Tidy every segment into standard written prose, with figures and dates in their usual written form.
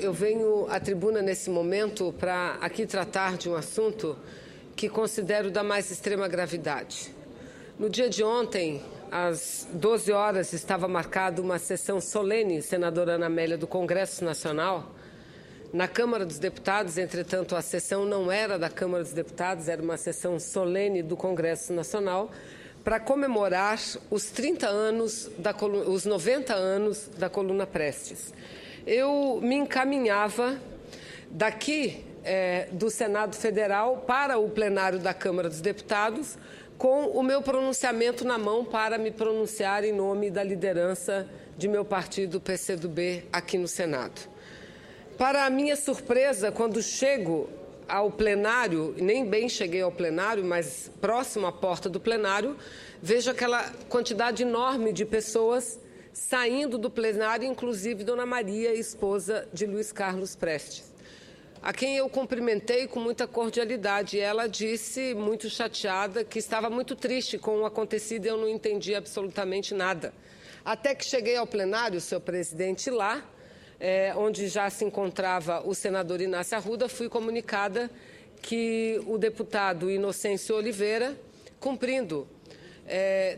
eu venho à tribuna nesse momento para aqui tratar de um assunto que considero da mais extrema gravidade. No dia de ontem, às 12 horas, estava marcada uma sessão solene, senadora Ana Amélia, do Congresso Nacional, na Câmara dos Deputados. Entretanto, a sessão não era da Câmara dos Deputados, era uma sessão solene do Congresso Nacional, para comemorar os 30 anos, os 90 anos da coluna Prestes. Eu me encaminhava daqui do Senado Federal para o plenário da Câmara dos Deputados com o meu pronunciamento na mão para me pronunciar em nome da liderança de meu partido, PCdoB, aqui no Senado. Para a minha surpresa, quando chego ao plenário, nem bem cheguei ao plenário, mas próximo à porta do plenário, vejo aquela quantidade enorme de pessoas saindo do plenário, inclusive Dona Maria, esposa de Luiz Carlos Prestes, a quem eu cumprimentei com muita cordialidade. Ela disse, muito chateada, que estava muito triste com o acontecido e eu não entendi absolutamente nada. Até que cheguei ao plenário, senhor presidente, lá, onde já se encontrava o senador Inácio Arruda, fui comunicada que o deputado Inocêncio Oliveira, cumprindo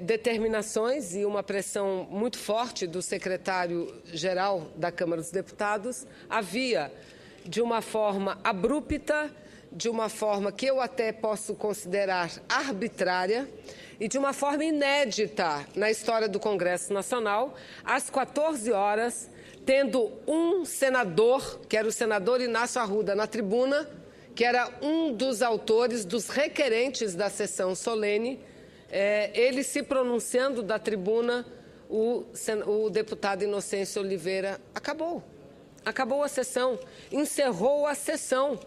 determinações e uma pressão muito forte do secretário-geral da Câmara dos Deputados, havia, de uma forma abrupta, de uma forma que eu até posso considerar arbitrária e de uma forma inédita na história do Congresso Nacional, às 14 horas, tendo um senador, que era o senador Inácio Arruda, na tribuna, que era um dos autores, dos requerentes da sessão solene, ele se pronunciando da tribuna, o deputado Inocêncio Oliveira acabou a sessão, encerrou a sessão,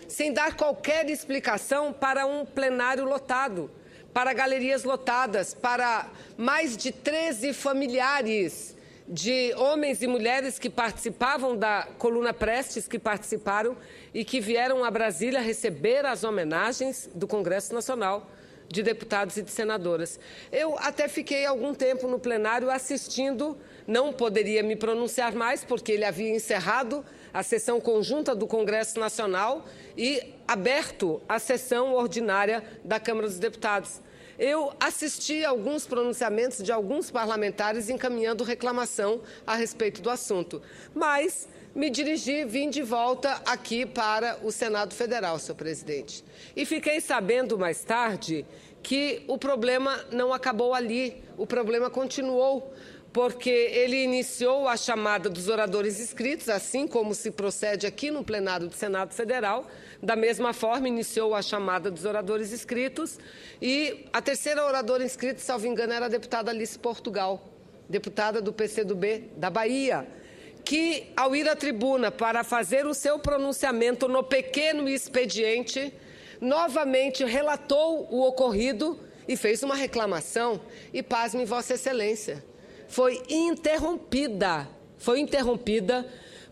sem dar qualquer explicação para um plenário lotado, para galerias lotadas, para mais de 13 familiares de homens e mulheres que participavam da coluna Prestes, que participaram e que vieram a Brasília receber as homenagens do Congresso Nacional, de deputados e de senadoras. Eu até fiquei algum tempo no plenário assistindo, não poderia me pronunciar mais, porque ele havia encerrado a sessão conjunta do Congresso Nacional e aberto a sessão ordinária da Câmara dos Deputados. Eu assisti a alguns pronunciamentos de alguns parlamentares encaminhando reclamação a respeito do assunto, mas me vim de volta aqui para o Senado Federal, senhor presidente. E fiquei sabendo mais tarde que o problema não acabou ali, o problema continuou, porque ele iniciou a chamada dos oradores inscritos, assim como se procede aqui no plenário do Senado Federal, da mesma forma iniciou a chamada dos oradores inscritos, e a terceira oradora inscrita, salvo engano, era a deputada Alice Portugal, deputada do PCdoB da Bahia, que, ao ir à tribuna para fazer o seu pronunciamento no pequeno expediente, novamente relatou o ocorrido e fez uma reclamação, e pasme, Vossa Excelência, foi interrompida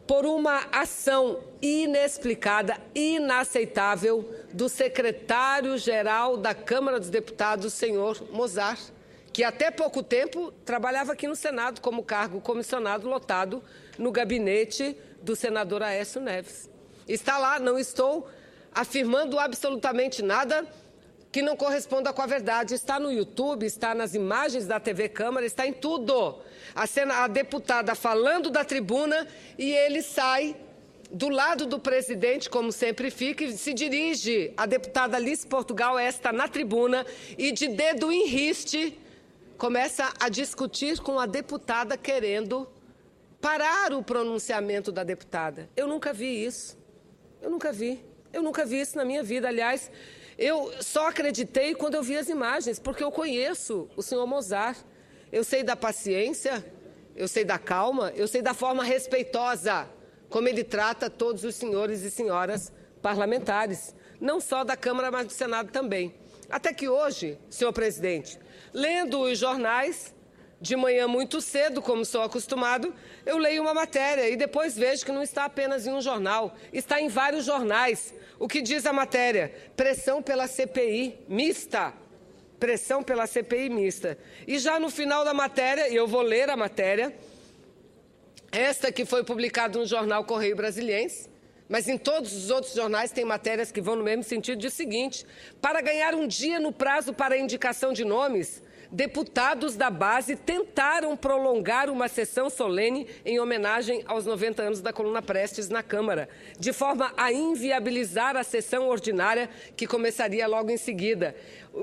por uma ação inexplicada, inaceitável, do secretário-geral da Câmara dos Deputados, senhor Mozart, que até pouco tempo trabalhava aqui no Senado como cargo comissionado lotado no gabinete do senador Aécio Neves. Está lá, não estou afirmando absolutamente nada que não corresponda com a verdade. Está no YouTube, está nas imagens da TV Câmara, está em tudo. A deputada falando da tribuna e ele sai do lado do presidente, como sempre fica, e se dirige à deputada Alice Portugal, esta na tribuna, e de dedo em riste começa a discutir com a deputada, querendo parar o pronunciamento da deputada. Eu nunca vi isso. Eu nunca vi isso na minha vida. Aliás, eu só acreditei quando eu vi as imagens, porque eu conheço o senhor Mozart. Eu sei da paciência, eu sei da calma, eu sei da forma respeitosa como ele trata todos os senhores e senhoras parlamentares, não só da Câmara, mas do Senado também. Até que hoje, senhor presidente, lendo os jornais, de manhã muito cedo, como sou acostumado, eu leio uma matéria e depois vejo que não está apenas em um jornal, está em vários jornais. O que diz a matéria? Pressão pela CPI mista. Pressão pela CPI mista. E já no final da matéria, e eu vou ler a matéria, Esta que foi publicada no jornal Correio Brasiliense, mas em todos os outros jornais tem matérias que vão no mesmo sentido, diz o seguinte: para ganhar um dia no prazo para a indicação de nomes, deputados da base tentaram prolongar uma sessão solene em homenagem aos 90 anos da coluna Prestes na Câmara, de forma a inviabilizar a sessão ordinária que começaria logo em seguida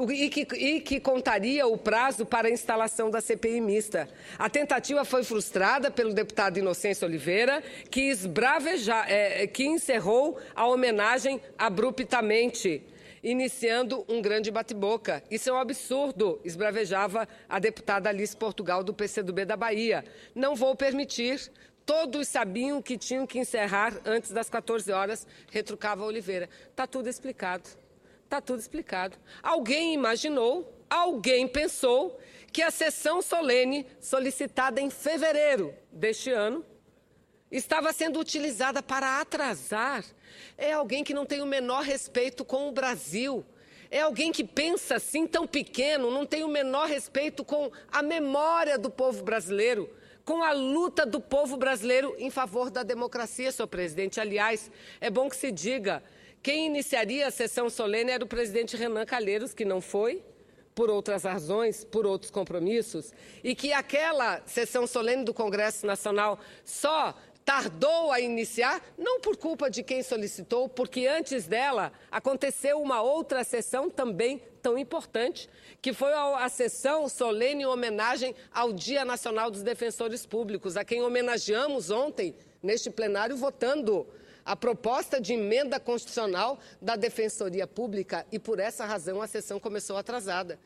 e que contaria o prazo para a instalação da CPI mista. A tentativa foi frustrada pelo deputado Inocêncio Oliveira, que encerrou a homenagem abruptamente, iniciando um grande bate-boca. Isso é um absurdo, esbravejava a deputada Alice Portugal, do PCdoB da Bahia. Não vou permitir. Todos sabiam que tinham que encerrar antes das 14 horas, retrucava Oliveira. Está tudo explicado. Está tudo explicado. Alguém imaginou, alguém pensou que a sessão solene, solicitada em fevereiro deste ano, estava sendo utilizada para atrasar. É alguém que não tem o menor respeito com o Brasil. É alguém que pensa assim tão pequeno, não tem o menor respeito com a memória do povo brasileiro, com a luta do povo brasileiro em favor da democracia, senhor presidente. Aliás, é bom que se diga, quem iniciaria a sessão solene era o presidente Renan Calheiros, que não foi, por outras razões, por outros compromissos, e que aquela sessão solene do Congresso Nacional só tardou a iniciar, não por culpa de quem solicitou, porque antes dela aconteceu uma outra sessão também tão importante, que foi a sessão solene em homenagem ao Dia Nacional dos Defensores Públicos, a quem homenageamos ontem, neste plenário, votando a proposta de emenda constitucional da Defensoria Pública, e por essa razão a sessão começou atrasada.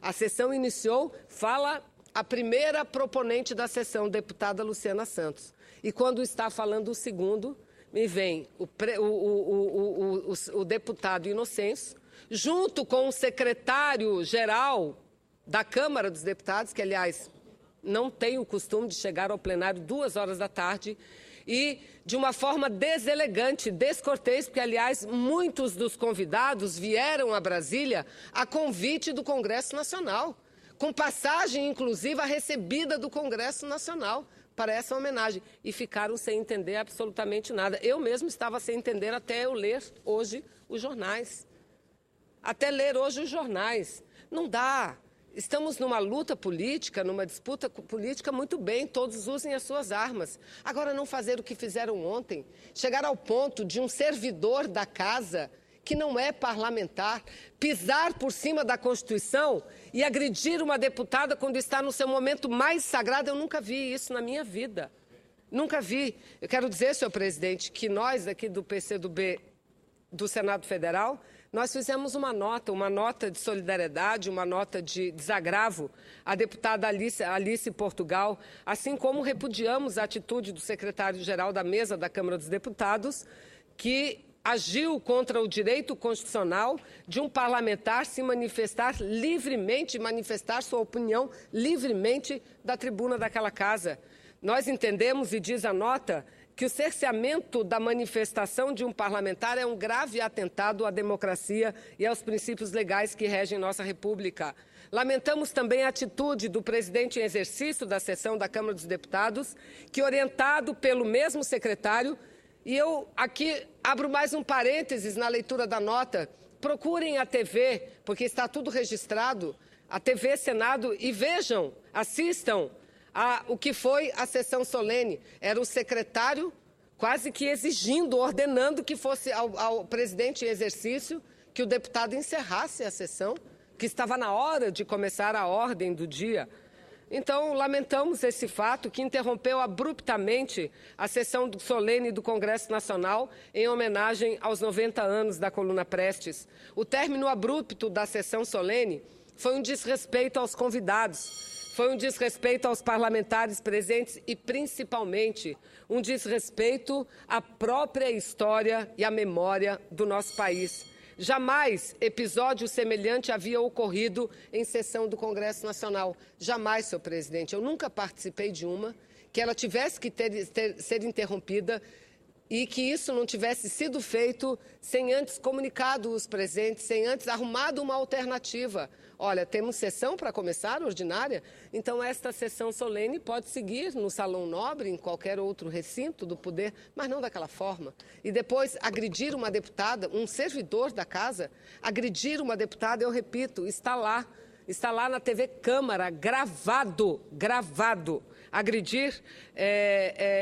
A sessão iniciou, fala a primeira proponente da sessão, deputada Luciana Santos. E quando está falando o segundo, me vem o deputado Inocêncio, junto com o secretário-geral da Câmara dos Deputados, que, aliás, não tem o costume de chegar ao plenário 2 horas da tarde, e de uma forma deselegante, descortês, porque, aliás, muitos dos convidados vieram a Brasília a convite do Congresso Nacional, com passagem, inclusive, a recebida do Congresso Nacional para essa homenagem, e ficaram sem entender absolutamente nada. Eu mesmo estava sem entender até eu ler hoje os jornais. Até ler hoje os jornais. Não dá. Estamos numa luta política, numa disputa política, muito bem, todos usem as suas armas. Agora, não fazer o que fizeram ontem, chegar ao ponto de um servidor da casa, que não é parlamentar, pisar por cima da Constituição e agredir uma deputada quando está no seu momento mais sagrado. Eu nunca vi isso na minha vida. Nunca vi. Eu quero dizer, senhor presidente, que nós aqui do PCdoB do Senado Federal, nós fizemos uma nota de solidariedade, uma nota de desagravo à deputada Alice Portugal, assim como repudiamos a atitude do secretário-geral da mesa da Câmara dos Deputados, que agiu contra o direito constitucional de um parlamentar se manifestar livremente, manifestar sua opinião livremente da tribuna daquela casa. Nós entendemos, e diz a nota, que o cerceamento da manifestação de um parlamentar é um grave atentado à democracia e aos princípios legais que regem nossa República. Lamentamos também a atitude do presidente em exercício da sessão da Câmara dos Deputados, que, orientado pelo mesmo secretário, e eu aqui abro mais um parênteses na leitura da nota, procurem a TV, porque está tudo registrado, a TV Senado, e vejam, assistam o que foi a sessão solene. Era o secretário quase que exigindo, ordenando que fosse ao presidente em exercício que o deputado encerrasse a sessão, que estava na hora de começar a ordem do dia. Então, lamentamos esse fato que interrompeu abruptamente a sessão solene do Congresso Nacional em homenagem aos 90 anos da coluna Prestes. O término abrupto da sessão solene foi um desrespeito aos convidados, foi um desrespeito aos parlamentares presentes e, principalmente, um desrespeito à própria história e à memória do nosso país. Jamais episódio semelhante havia ocorrido em sessão do Congresso Nacional. Jamais, senhor presidente. Eu nunca participei de uma que ela tivesse que ser interrompida e que isso não tivesse sido feito sem antes comunicado os presentes, sem antes arrumado uma alternativa. Olha, temos sessão para começar, ordinária, então esta sessão solene pode seguir no Salão Nobre, em qualquer outro recinto do poder, mas não daquela forma. E depois agredir uma deputada, um servidor da casa, agredir uma deputada, eu repito, está lá na TV Câmara, gravado. Agredir,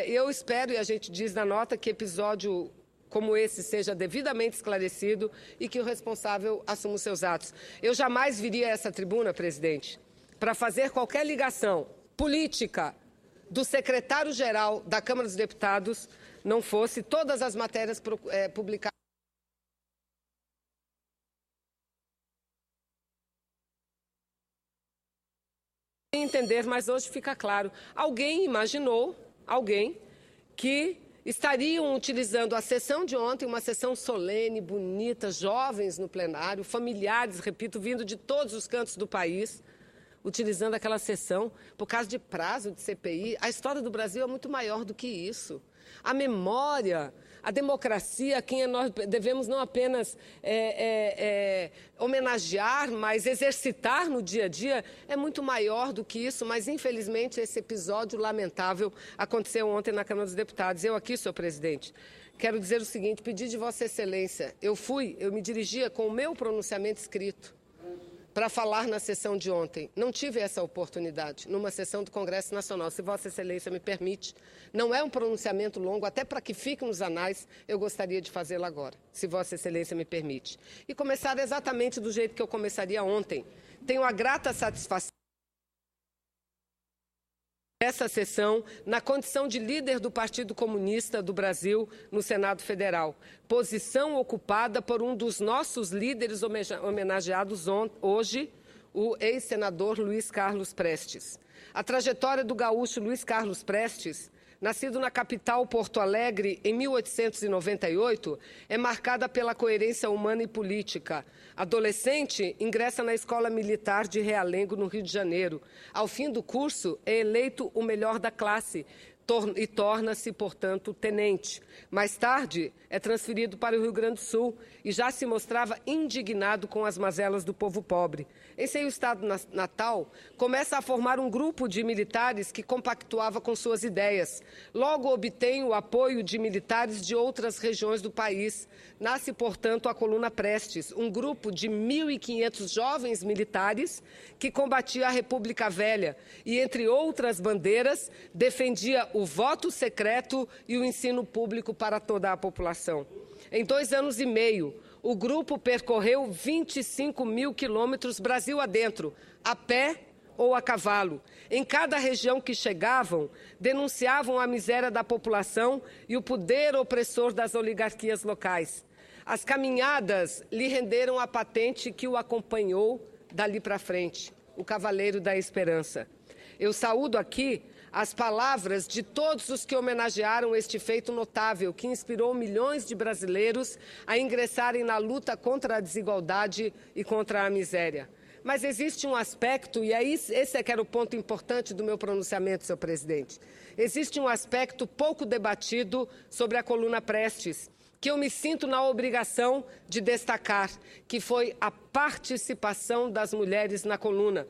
eu espero, e a gente diz na nota, que episódio como esse seja devidamente esclarecido e que o responsável assuma os seus atos. Eu jamais viria a essa tribuna, presidente, para fazer qualquer ligação política do secretário-geral da Câmara dos Deputados, não fosse todas as matérias publicadas. Entender, mas hoje fica claro. Alguém imaginou, que estariam utilizando a sessão de ontem, uma sessão solene, bonita, jovens no plenário, familiares, repito, vindo de todos os cantos do país, utilizando aquela sessão por causa de prazo de CPI. A história do Brasil é muito maior do que isso. A memória, a democracia, quem nós devemos não apenas homenagear, mas exercitar no dia a dia, é muito maior do que isso, mas infelizmente esse episódio lamentável aconteceu ontem na Câmara dos Deputados. Eu aqui, senhor presidente, quero dizer o seguinte, pedir de Vossa Excelência, eu me dirigia com o meu pronunciamento escrito para falar na sessão de ontem. Não tive essa oportunidade numa sessão do Congresso Nacional. Se Vossa Excelência me permite, não é um pronunciamento longo, até para que fique nos anais, eu gostaria de fazê-lo agora, se Vossa Excelência me permite. E começar exatamente do jeito que eu começaria ontem. Tenho a grata satisfação essa sessão na condição de líder do Partido Comunista do Brasil no Senado Federal, posição ocupada por um dos nossos líderes homenageados hoje, o ex-senador Luiz Carlos Prestes. A trajetória do gaúcho Luiz Carlos Prestes, nascido na capital Porto Alegre em 1898, é marcada pela coerência humana e política. Adolescente, ingressa na Escola Militar de Realengo, no Rio de Janeiro. Ao fim do curso, é eleito o melhor da classe e torna-se, portanto, tenente. Mais tarde, é transferido para o Rio Grande do Sul e já se mostrava indignado com as mazelas do povo pobre. Em seu estado natal, começa a formar um grupo de militares que compactuava com suas ideias. Logo obtém o apoio de militares de outras regiões do país. Nasce, portanto, a Coluna Prestes, um grupo de 1.500 jovens militares que combatia a República Velha e, entre outras bandeiras, defendia o voto secreto e o ensino público para toda a população. Em 2 anos e meio, o grupo percorreu 25 mil quilômetros Brasil adentro, a pé ou a cavalo. Em cada região que chegavam, denunciavam a miséria da população e o poder opressor das oligarquias locais. As caminhadas lhe renderam a patente que o acompanhou dali para frente, o Cavaleiro da Esperança. Eu saúdo aqui as palavras de todos os que homenagearam este feito notável, que inspirou milhões de brasileiros a ingressarem na luta contra a desigualdade e contra a miséria. Mas existe um aspecto, e aí esse é que era o ponto importante do meu pronunciamento, senhor presidente. Existe um aspecto pouco debatido sobre a Coluna Prestes, que eu me sinto na obrigação de destacar, que foi a participação das mulheres na coluna.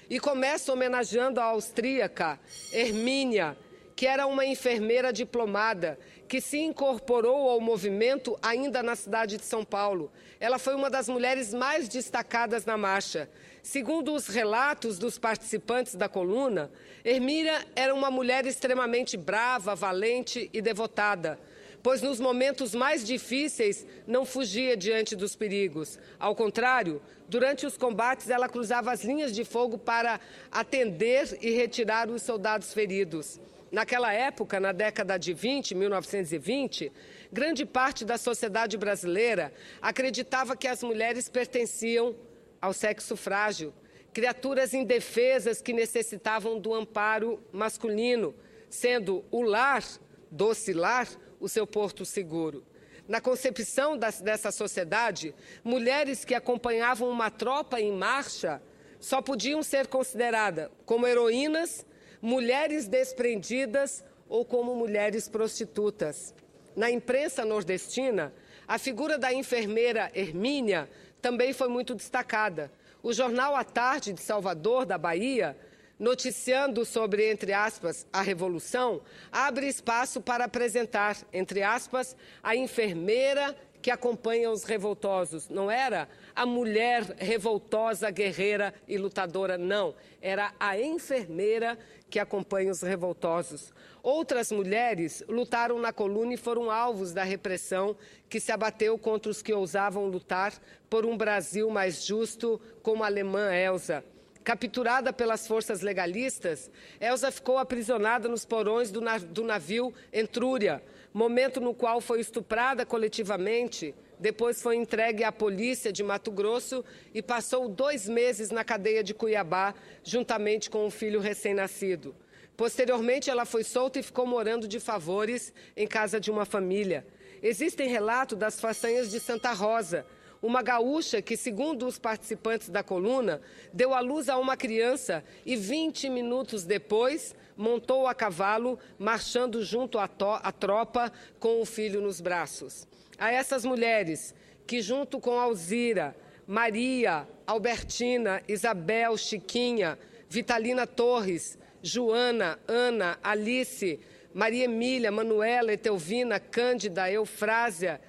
E começo homenageando a austríaca Hermínia, que era uma enfermeira diplomada, que se incorporou ao movimento ainda na cidade de São Paulo. Ela foi uma das mulheres mais destacadas na marcha. Segundo os relatos dos participantes da coluna, Hermínia era uma mulher extremamente brava, valente e devotada, pois nos momentos mais difíceis não fugia diante dos perigos. Ao contrário, durante os combates ela cruzava as linhas de fogo para atender e retirar os soldados feridos. Naquela época, na década de 1920, grande parte da sociedade brasileira acreditava que as mulheres pertenciam ao sexo frágil, criaturas indefesas que necessitavam do amparo masculino, sendo o lar, doce lar, o seu porto seguro. Na concepção dessa sociedade, mulheres que acompanhavam uma tropa em marcha só podiam ser consideradas como heroínas, mulheres desprendidas ou como mulheres prostitutas. na imprensa nordestina, a figura da enfermeira Hermínia também foi muito destacada. O jornal A Tarde de Salvador, da Bahia, noticiando sobre, entre aspas, a revolução, abre espaço para apresentar, entre aspas, a enfermeira que acompanha os revoltosos. Não era a mulher revoltosa, guerreira e lutadora, não. Era a enfermeira que acompanha os revoltosos. Outras mulheres lutaram na coluna e foram alvos da repressão que se abateu contra os que ousavam lutar por um Brasil mais justo, como a alemã Elsa. Capturada pelas forças legalistas, Elsa ficou aprisionada nos porões do navio Etrúria, momento no qual foi estuprada coletivamente, depois foi entregue à polícia de Mato Grosso e passou 2 meses na cadeia de Cuiabá, juntamente com um filho recém-nascido. Posteriormente, ela foi solta e ficou morando de favores em casa de uma família. Existem relatos das façanhas de Santa Rosa, uma gaúcha que, segundo os participantes da coluna, deu à luz a uma criança e 20 minutos depois montou a cavalo, marchando junto à tropa com o filho nos braços. A essas mulheres que, junto com Alzira, Maria, Albertina, Isabel, Chiquinha, Vitalina Torres, Joana, Ana, Alice, Maria Emília, Manuela, Etelvina, Cândida, Eufrásia,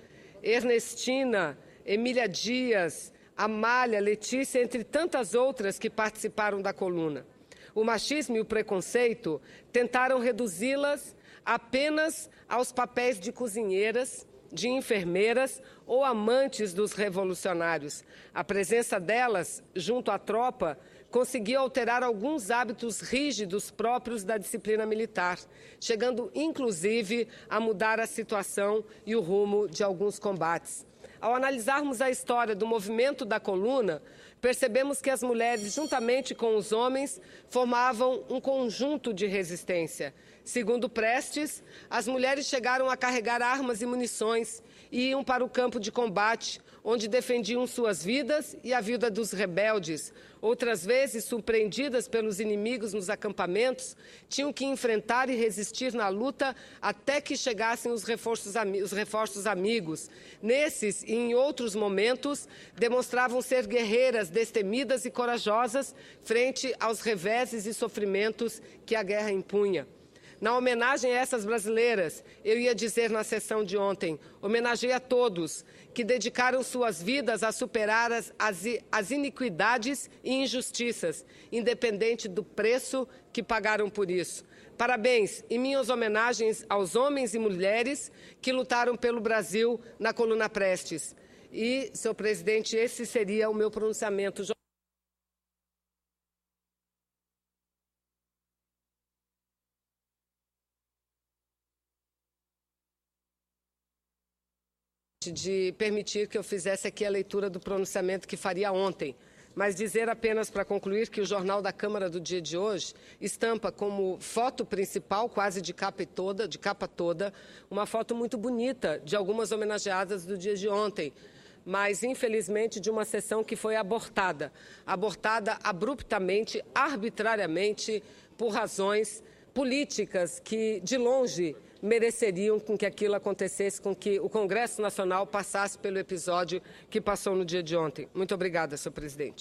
Ernestina, Emília Dias, Amália, Letícia, entre tantas outras que participaram da coluna. O machismo e o preconceito tentaram reduzi-las apenas aos papéis de cozinheiras, de enfermeiras ou amantes dos revolucionários. A presença delas, junto à tropa, conseguiu alterar alguns hábitos rígidos próprios da disciplina militar, chegando, inclusive, a mudar a situação e o rumo de alguns combates. Ao analisarmos a história do movimento da coluna, percebemos que as mulheres, juntamente com os homens, formavam um conjunto de resistência. Segundo Prestes, as mulheres chegaram a carregar armas e munições e iam para o campo de combate, onde defendiam suas vidas e a vida dos rebeldes. Outras vezes, surpreendidas pelos inimigos nos acampamentos, tinham que enfrentar e resistir na luta até que chegassem os reforços amigos. Nesses e em outros momentos, demonstravam ser guerreiras destemidas e corajosas frente aos reveses e sofrimentos que a guerra impunha. Na homenagem a essas brasileiras, eu ia dizer na sessão de ontem, homenageei a todos que dedicaram suas vidas a superar as iniquidades e injustiças, independente do preço que pagaram por isso. Parabéns e minhas homenagens aos homens e mulheres que lutaram pelo Brasil na coluna Prestes. E, senhor presidente, esse seria o meu pronunciamento. De permitir que eu fizesse aqui a leitura do pronunciamento que faria ontem, mas dizer apenas para concluir que o Jornal da Câmara do dia de hoje estampa como foto principal, quase de capa toda, uma foto muito bonita de algumas homenageadas do dia de ontem, mas infelizmente de uma sessão que foi abortada abruptamente, arbitrariamente, por razões políticas que, de longe, mereceriam com que aquilo acontecesse, com que o Congresso Nacional passasse pelo episódio que passou no dia de ontem. Muito obrigada, senhor presidente.